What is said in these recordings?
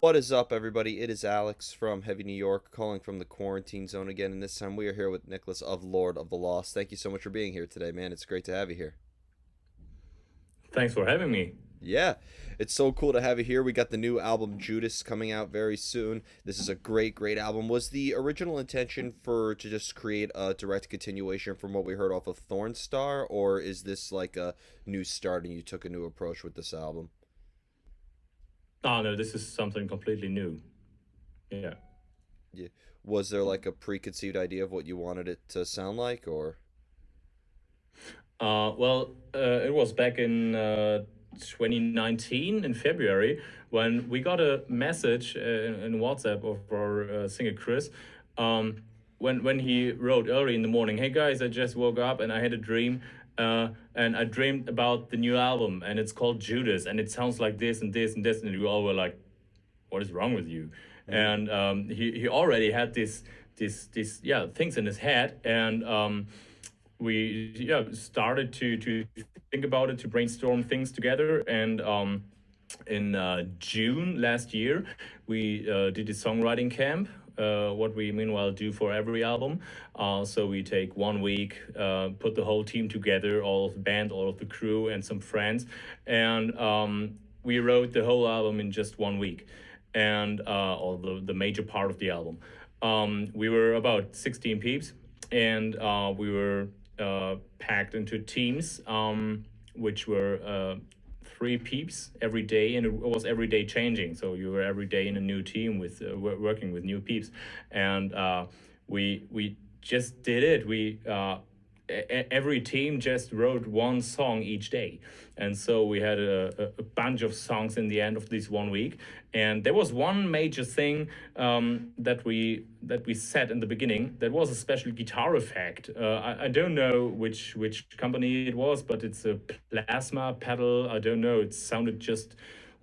What is up, everybody? It is Alex from Heavy New York, calling from the quarantine zone again, and this time we are here with Niklas of Lord of the Lost. Thank you so much for being here today, man. It's great to have you here. Thanks for having me. Yeah, it's so cool to have you here. We got the new album Judas coming out very soon. This is a great album. Was the original intention for to just create a direct continuation from what we heard off of Thornstar, or is this like a new start and you took a new approach with this album? Oh no, this is something completely new. Yeah. Yeah. Was there like a preconceived idea of what you wanted it to sound like, or? It was back in 2019 in February when we got a message in WhatsApp of our singer Chris. Um, when he wrote early in the morning, "Hey guys, I just woke up and I had a dream, and I dreamed about the new album and it's called Judas and it sounds like this and this and this," and we all were like, "What is wrong with you?" And he already had this things in his head, and we started to think about it, to brainstorm things together, and in June last year we did a songwriting camp. What we meanwhile do for every album. So we take 1 week, put the whole team together, all of the band, all of the crew, and some friends, and we wrote the whole album in just 1 week, and or the major part of the album. We were about 16 peeps, and we were packed into teams, which were three peeps every day, and it was every day changing. So you were every day in a new team with working with new peeps, and we just did it. Every team just wrote one song each day, and so we had a bunch of songs in the end of this 1 week. And there was one major thing that we set in the beginning. That was a special guitar effect. I don't know which company it was, but it's a plasma pedal. I don't know. It sounded just,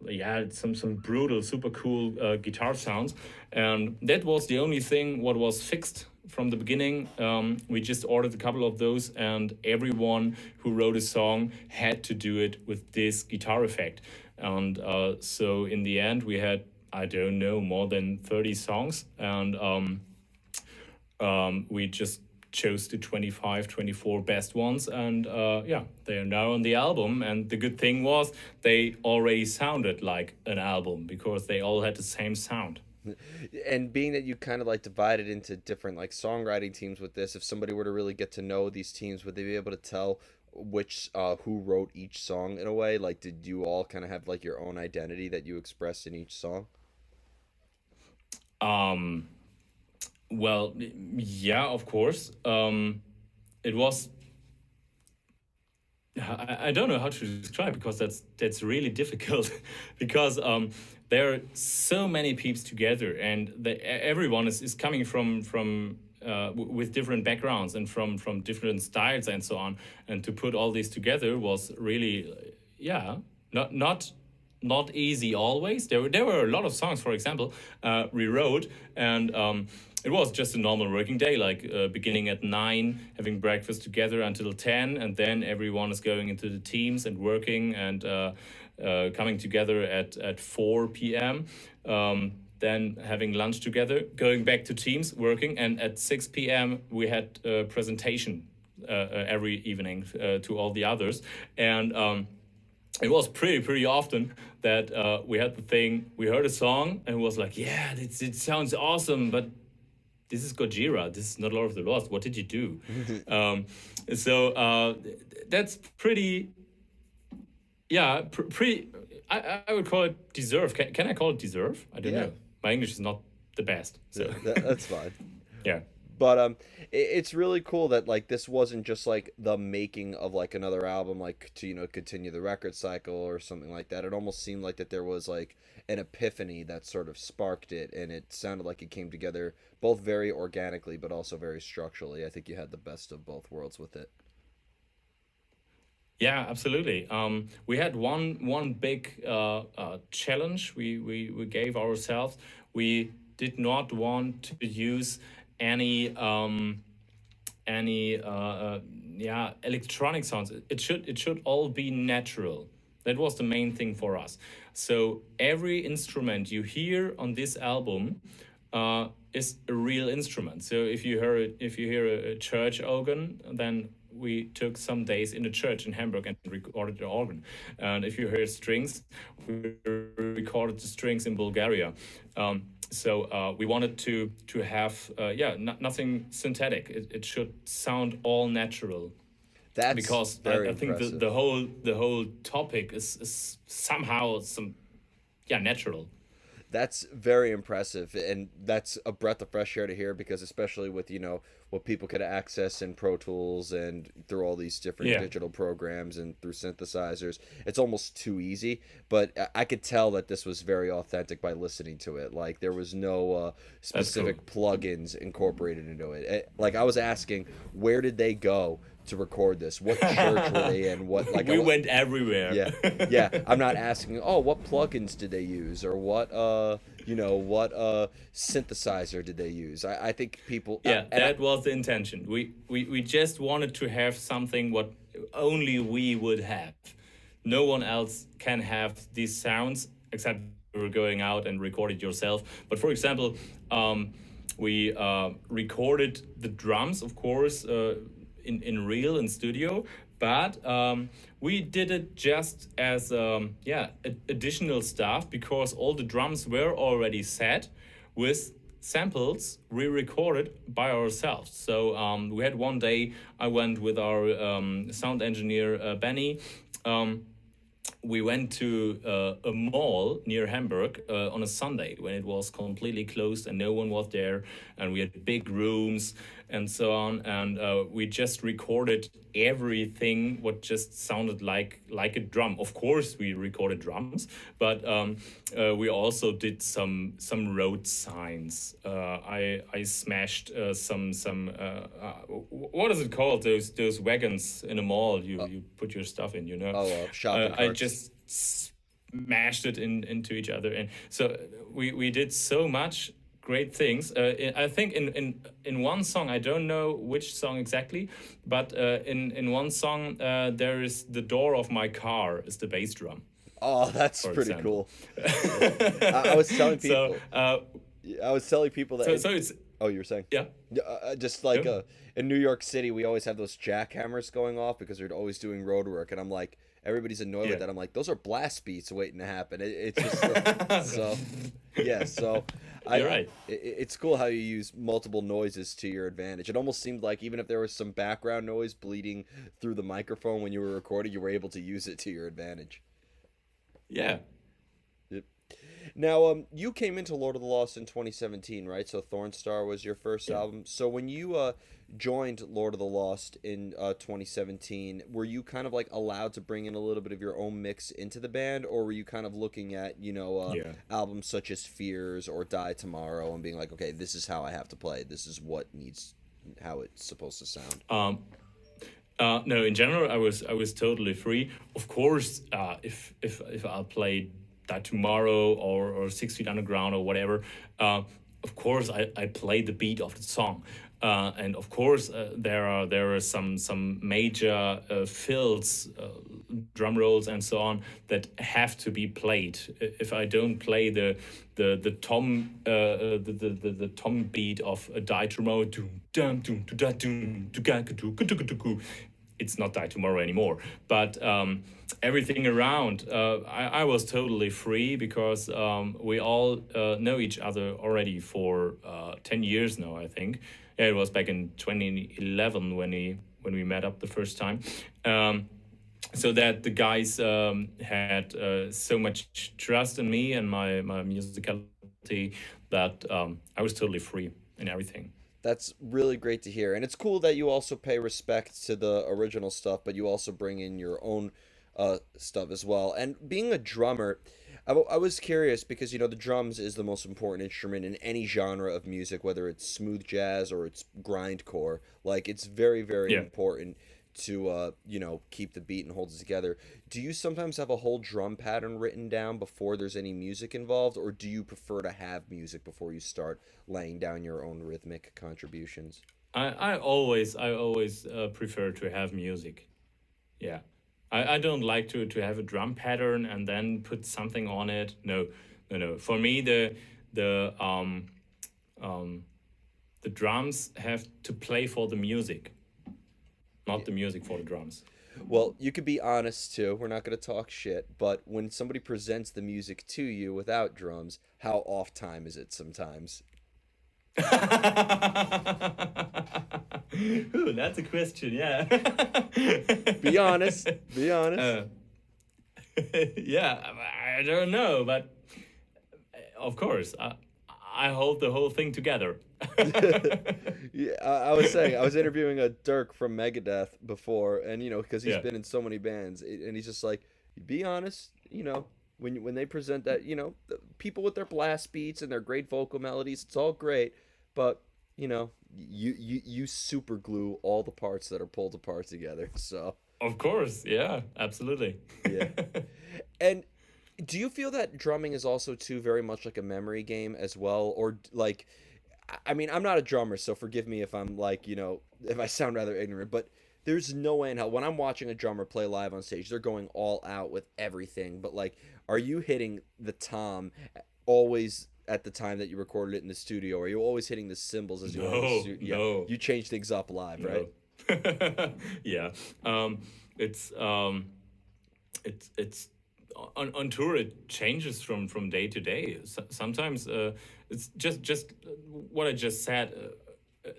yeah, it's some brutal, super cool guitar sounds, and that was the only thing what was fixed from the beginning. We just ordered a couple of those, and everyone who wrote a song had to do it with this guitar effect. And so in the end, we had, I don't know, more than 30 songs, and we just chose the 25, 24 best ones, and they are now on the album. And the good thing was they already sounded like an album because they all had the same sound. And being that you kind of like divided into different like songwriting teams with this, if somebody were to really get to know these teams, would they be able to tell which who wrote each song in a way? Like, did you all kind of have like your own identity that you expressed in each song? Um, well, yeah, of course. It was, I don't know how to describe, because that's really difficult because there are so many peeps together, and everyone is coming from with different backgrounds and from different styles and so on, and to put all these together was really, yeah, not easy always. There were a lot of songs, for example, we wrote, and it was just a normal working day, like beginning at 9, having breakfast together until 10, and then everyone is going into the teams and working, and coming together at 4 p.m. Then having lunch together, going back to teams, working, and at 6 p.m. we had a presentation every evening to all the others, and it was pretty often that we had the thing. We heard a song and it was like, yeah, it sounds awesome, but this is Gojira. This is not Lord of the Lost. What did you do? Um, so that's pretty. Yeah, pretty. I would call it deserve. Can I call it deserve? I don't Yeah, know. My English is not the best. So that's fine. yeah. But it's really cool that like this wasn't just like the making of like another album, like to continue the record cycle or something like that. It almost seemed like that there was like an epiphany that sort of sparked it, and it sounded like it came together both very organically but also very structurally. I think you had the best of both worlds with it. Yeah, absolutely. We had one big challenge we gave ourselves. We did not want to use any any electronic sounds. It should all be natural. That was the main thing for us. So every instrument you hear on this album is a real instrument. So if you hear a church organ, then we took some days in a church in Hamburg and recorded the organ. And if you hear strings, we recorded the strings in Bulgaria. We wanted to have nothing synthetic. It should sound all natural, That's because very I think impressive. the whole topic is somehow some natural. That's very impressive, and that's a breath of fresh air to hear because especially with what people could access in Pro Tools and through all these different Yeah, digital programs and through synthesizers, it's almost too easy. But I could tell that this was very authentic by listening to it. Like there was no that's cool. specific plugins incorporated into it. Like I was asking, where did they go to record this? What church were they in? What like I We want went everywhere. yeah. Yeah. I'm not asking, oh, what plugins did they use or what synthesizer did they use? I think people Yeah, and that was the intention. We just wanted to have something what only we would have. No one else can have these sounds except you're going out and record it yourself. But for example, we recorded the drums, of course, in real in studio, but we did it just as additional stuff because all the drums were already set with samples we recorded by ourselves. So we had one day I went with our sound engineer Benny. Um, we went to a mall near Hamburg on a Sunday when it was completely closed and no one was there, and we had big rooms and so on, and we just recorded everything what just sounded like a drum. Of course, we recorded drums, but we also did some road signs. I smashed some what is it called? Those wagons in a mall you put your stuff in. shopping I carts. just smashed it into each other, and so we did so much great things. I think in one song, I don't know which song exactly, but in one song there is the door of my car is the bass drum, Oh, that's for pretty example. cool. I was telling so people I was telling people that so it's oh, you were saying yeah. yeah, just like Yeah. in New York City, we always have those jackhammers going off because they're always doing road work, and I'm like, everybody's annoyed with Yeah. that. I'm like, those are blast beats waiting to happen. It's just so yeah. So You're right. it's cool how you use multiple noises to your advantage. It almost seemed like even if there was some background noise bleeding through the microphone when you were recording, you were able to use it to your advantage. Yeah. Yep. Now, you came into Lord of the Lost in 2017, right? So Thornstar was your first Yeah. album. So when you joined Lord of the Lost in 2017, were you kind of like allowed to bring in a little bit of your own mix into the band, or were you kind of looking at Yeah. albums such as Fears or Die Tomorrow and being like, okay, this is how I have to play. This is what needs how it's supposed to sound. Um, no, in general, I was totally free. Of course, if I'll play that tomorrow or 6 Feet Underground or whatever, of course I play the beat of the song, and of course there are some major fills, drum rolls and so on that have to be played. If I don't play the tom the tom beat of a Die Tomorrow, it's not Die Tomorrow anymore. But everything around, I was totally free because we all know each other already for 10 years now, I think. Yeah, it was back in 2011 when we met up the first time. So that the guys had so much trust in me and my musicality that I was totally free in everything. That's really great to hear. And it's cool that you also pay respect to the original stuff, but you also bring in your own stuff as well. And being a drummer, I was curious because, the drums is the most important instrument in any genre of music, whether it's smooth jazz or it's grindcore. Like, it's very, very Yeah. important to, keep the beat and hold it together. Do you sometimes have a whole drum pattern written down before there's any music involved, or do you prefer to have music before you start laying down your own rhythmic contributions? I always prefer to have music. Yeah. I don't like to have a drum pattern and then put something on it. No, no, no. For me, the um, the drums have to play for the music, not Yeah. the music for the drums. Well, you could be honest too. We're not going to talk shit, but when somebody presents the music to you without drums, how off time is it sometimes? Ooh, that's a question. Yeah. Be honest. Be honest. uh, yeah, I don't know, but of course, I hold the whole thing together. Yeah, I was saying I was interviewing a Dirk from Megadeth before, and because he's Yeah. been in so many bands, and he's just like, be honest, when they present that, the people with their blast beats and their great vocal melodies, it's all great, but you super glue all the parts that are pulled apart together. So Of course, yeah, absolutely. yeah, and do you feel that drumming is also too very much like a memory game as well, or like? I mean, I'm not a drummer, so forgive me if I'm like, if I sound rather ignorant, but there's no way in hell when I'm watching a drummer play live on stage, they're going all out with everything. But like, are you hitting the tom always at the time that you recorded it in the studio? Or are you always hitting the cymbals as you are in the No, studio? Yeah, no, you change things up live, right? no. Yeah, it's it's on tour. It changes from day to day. Sometimes it's just what I just said.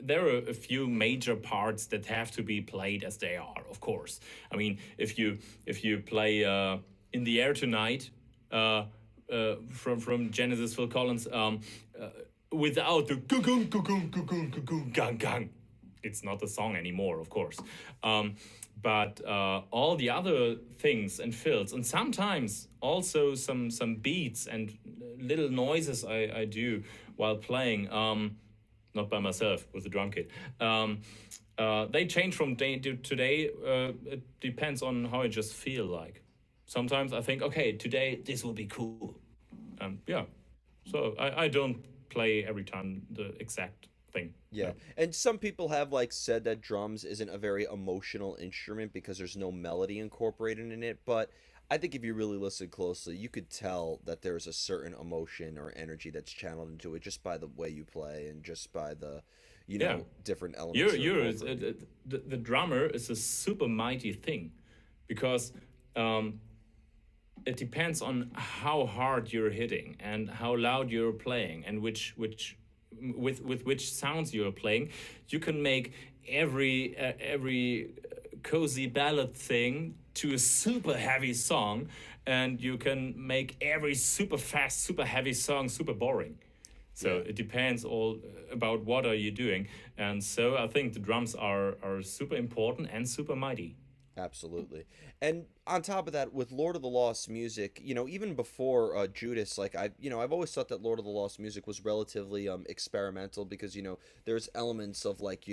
There are a few major parts that have to be played as they are. Of course, I mean if you play "In the Air Tonight" from Genesis, Phil Collins, uh, without the gung gung gung gung gung gang gang, it's not a song anymore, of course. But all the other things and fills, and sometimes also some beats and little noises I do while playing, not by myself with the drum kit. They change from day to day. It depends on how I just feel like. Sometimes I think, okay, today this will be cool. Yeah, so I don't play every time the exact thing. Yeah. No. And some people have like said that drums isn't a very emotional instrument because there's no melody incorporated in it, but I think if you really listen closely, you could tell that there's a certain emotion or energy that's channeled into it just by the way you play and just by the, Yeah, different elements you're you're you're incorporating. the drummer is a super mighty thing, because um, it depends on how hard you're hitting and how loud you're playing and which with which sounds you're playing. You can make every cozy ballad thing to a super heavy song, and you can make every super fast super heavy song super boring. So Yeah. it depends all about what are you doing. And so I think the drums are super important and super mighty. Absolutely. And on top of that, with Lord of the Lost music, even before Judas, like I've always thought that Lord of the Lost music was relatively experimental because there's elements of like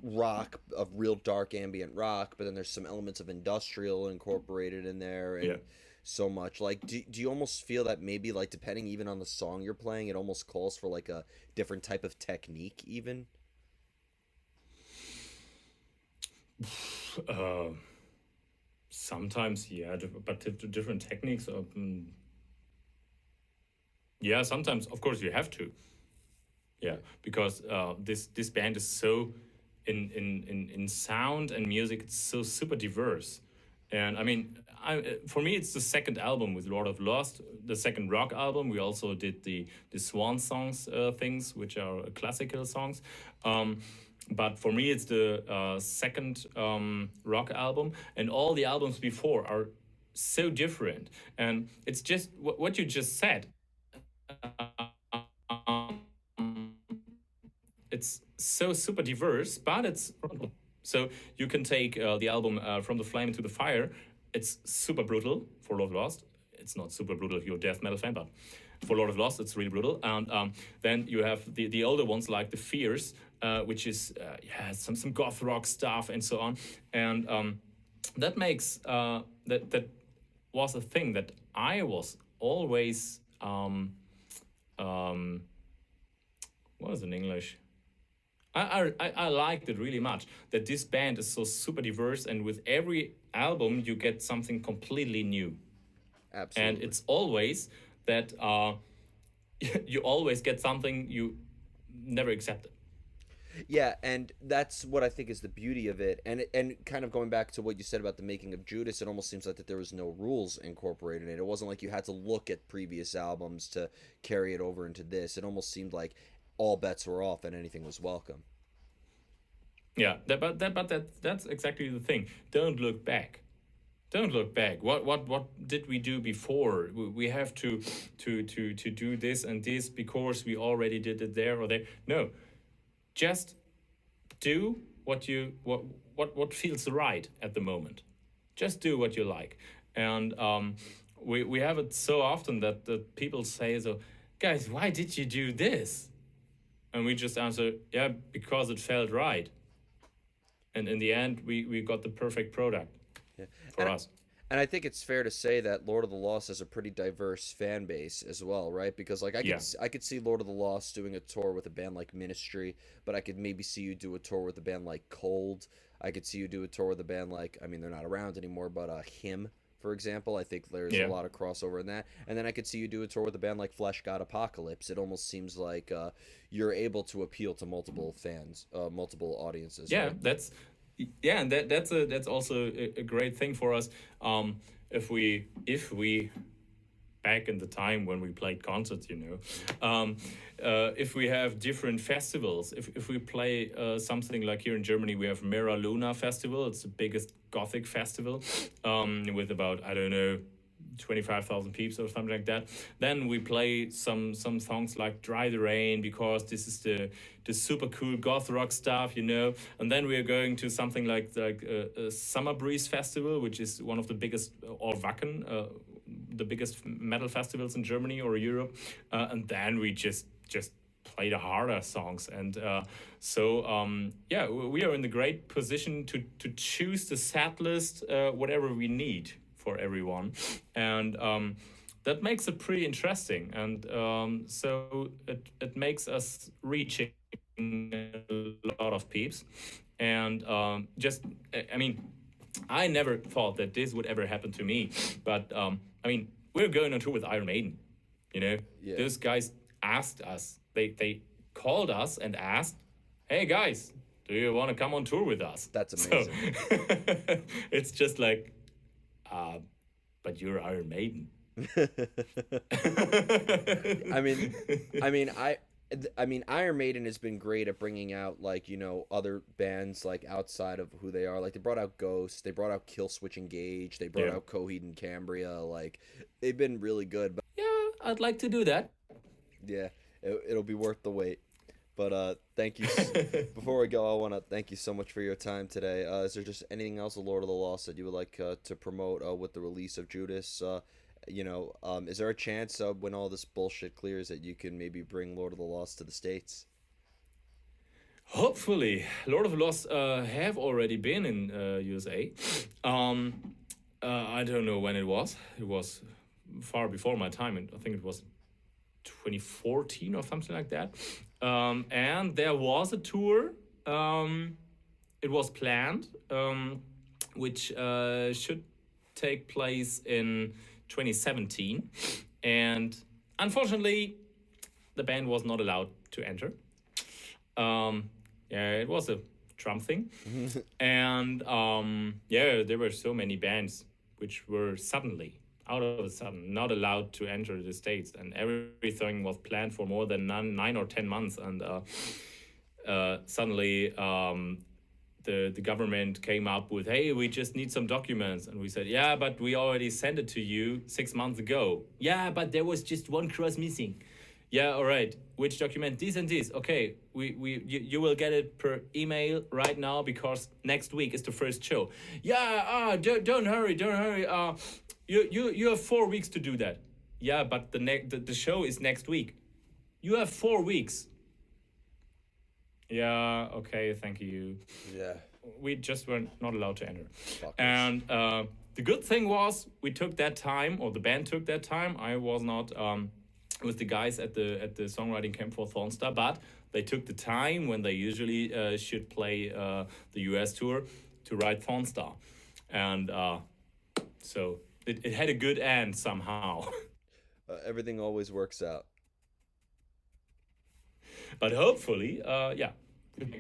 rock, of real dark ambient rock, but then there's some elements of industrial incorporated in there, Yeah. and so much like do you almost feel that maybe like depending even on the song you're playing, it almost calls for like a different type of technique even? Uh, Sometimes, yeah, but different techniques. Yeah, sometimes, of course, you have to. Yeah, Yeah. because this band is so in sound and music. It's so super diverse, and I mean, for me, it's the second album with Lord of Lost, the second rock album. We also did the Swan songs things, which are classical songs. Um, but for me, it's the second rock album, and all the albums before are so different. And it's just what you just said. It's so super diverse, but it's so you can take the album From the Flame into the Fire. It's super brutal for Lord of Lost. It's not super brutal if you're a death metal fan, but for Lord of Lost, it's really brutal. And then you have the older ones like the Fears, which is yeah, some goth rock stuff and so on. And that makes that was a thing that I was always um, what is in English? I liked it really much that this band is so super diverse, and with every album you get something completely new, and Absolutely. it's always that you always get something you never accepted. Yeah, and that's what I think is the beauty of it. And kind of going back to what you said about the making of Judas, it almost seems like that there was no rules incorporated in it. It wasn't like you had to look at previous albums to carry it over into this. It almost seemed like all bets were off and anything was welcome. Yeah, that's exactly the thing. Don't look back. Don't look back. What did we do before? We have to do this and this because we already did it there or there. No, just do what feels right at the moment. Just do what you like. And we have it so often that people say, so guys, why did you do this? And we just answer, yeah, because it felt right. And in the end, we got the perfect product Yeah. for us. And I think it's fair to say that Lord of the Lost has a pretty diverse fan base as well, right? Because like Yeah. I could see Lord of the Lost doing a tour with a band like Ministry, but I could maybe see you do a tour with a band like Cold. I could see you do a tour with a band like, I mean they're not around anymore, but Him, for example. I think there's a Yeah. lot of crossover in that. And then I could see you do a tour with a band like Flesh God Apocalypse. It almost seems like you're able to appeal to multiple fans, multiple audiences, Yeah, right? yeah, and that's also a great thing for us. If we back in the time when we played concerts, if we have different festivals, if we play something like here in Germany, we have Mera Luna Festival. It's the biggest Gothic festival, with about, I don't know, 25,000 peeps or something like that. Then we play some songs like Dry the Rain because this is the super cool goth rock stuff. And then we are going to something like a Summer Breeze Festival, which is one of the biggest, or Wacken, the biggest metal festivals in Germany or Europe. And then we just play the harder songs. And yeah, we are in the great position to choose the set list, whatever we need for everyone, and that makes it pretty interesting. And so it makes us reaching a lot of peeps, and just I mean, I never thought that this would ever happen to me, but I mean, we're going on tour with Iron Maiden. Yeah. Those guys asked us. They called us and asked, "Hey guys, do you want to come on tour with us?" That's So amazing. it's just like, uh, but you're Iron Maiden. I mean, I mean, I, I mean, Iron Maiden has been great at bringing out like other bands like outside of who they are. Like they brought out Ghost, they brought out Killswitch Engage, they brought Yeah. out Coheed and Cambria. Like they've been really good. But Yeah, I'd like to do that. yeah, it'll be worth the wait. But thank you. Before we go, I want to thank you so much for your time today. Is there just anything else, of Lord of the Lost, that you would like to promote with the release of Judas? Is there a chance when all this bullshit clears that you can maybe bring Lord of the Lost to the States? Hopefully, Lord of the Lost have already been in USA. I don't know when it was. It was far before my time, and I think it was 2014 or something like that. And there was a tour. It was planned, which should take place in 2017. And unfortunately, the band was not allowed to enter. Yeah, it was a Trump thing. And yeah, there were so many bands which were suddenly, out of a sudden, not allowed to enter the States. And everything was planned for more than 9 or 10 months. And suddenly, the government came up with, hey, we just need some documents. And we said, yeah, but we already sent it to you 6 months ago. Yeah, but there was just one cross missing. Yeah, all right. Which document? This and this. Okay, you will get it per email right now because next week is the first show. Yeah, don't hurry, don't hurry. You have 4 weeks to do that. Yeah, but the show is next week. You have 4 weeks. Yeah, okay, thank you. Yeah, We just were not allowed to enter. fuckers. And the good thing was we took that time, or the band took that time. I was not with the guys at the songwriting camp for Thornstar, but they took the time when they usually should play the US tour to write Thornstar, and so it had a good end somehow. Everything always works out. But hopefully, yeah,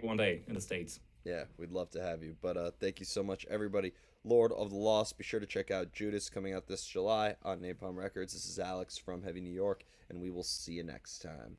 one day in the States. Yeah, we'd love to have you. But thank you so much, everybody. Lord of the Lost. Be sure to check out Judas coming out this July on Napalm Records. This is Alex from Heavy New York, and we will see you next time.